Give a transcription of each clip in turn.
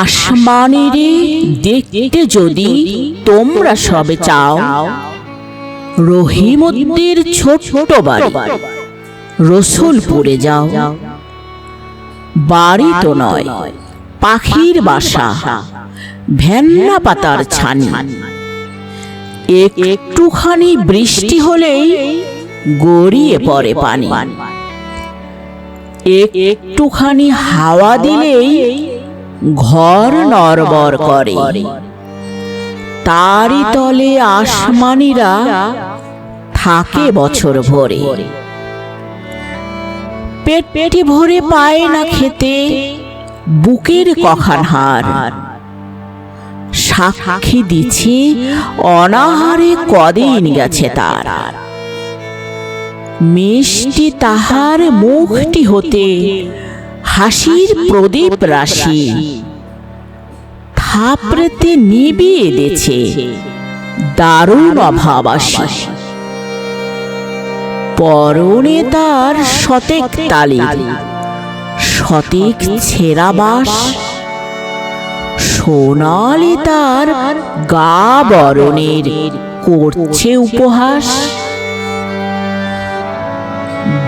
আসমানিরে দেখতে যদি তোমরা সবে চাও, রহিমউদ্দির ছোট্ট বাড়ি রসুলপুরে যাও। বাড়ি তো নয়, পাখির বাসা, ভেন্না পাতার ছানি। একটুখানি বৃষ্টি হলেই গড়িয়ে পড়ে পানি। একটুখানি হাওয়া দিলেই ঘর নড়বড় করে। তারই তলে আসমানিরা থাকে বছর ভরে। পেটে ভরে পায় না খেতে বুকের কখান হাড়। সাক্ষী দিছে অনাহারে কদিন গেছে তার। মিষ্টি তাহার মুখটি হতে হাসির প্রদীপ রাশি থাপড়েতে নিবিয়ে দেছে দারুণ অভাবাসী। পরনে তার শতেক তালির শতেক ছেঁড়া বাস, সোনালি তার গা বরণের করছে উপহাস।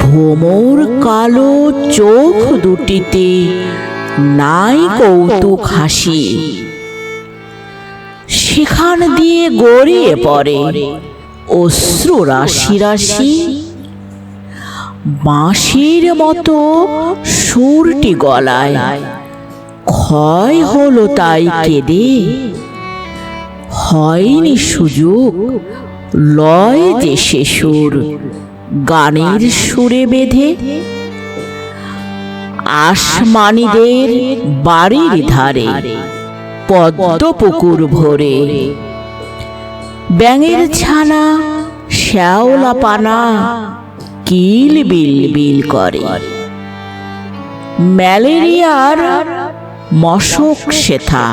ভোমর কালো চোখ দুটিতে নাই কৌতুক হাসি। সেখান দিয়ে গড়িয়ে পড়ে অশ্রু রাশি রাশি। বাঁশির মতো সুরটি গলায় ক্ষয় হলো তাই কেঁদে। হয়নি সুযোগ লয় যে সে সুর গানের সুরে বেঁধে। আসমানিদের বাড়ির ধারে পদ্ম পুকুর ভরে ব্যাঙের ছানা শ্যাওলা পানা কিল বিল বিল করে। ম্যালেরিয়ার মশক সেথা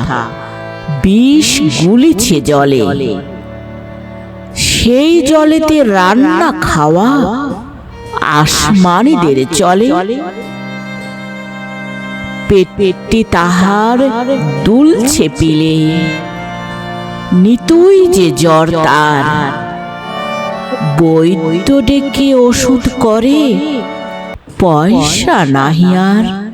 বিষ গুলিছে জলে। সেই জলেতে রান্না খাওয়া আসমানিদের চলে। পেটটি তাহার দুলছে পিলে, নিতুই যে জ্বর তার। বৈদ্য ডেকে ওষুধ করে, পয়সা নাহি আর।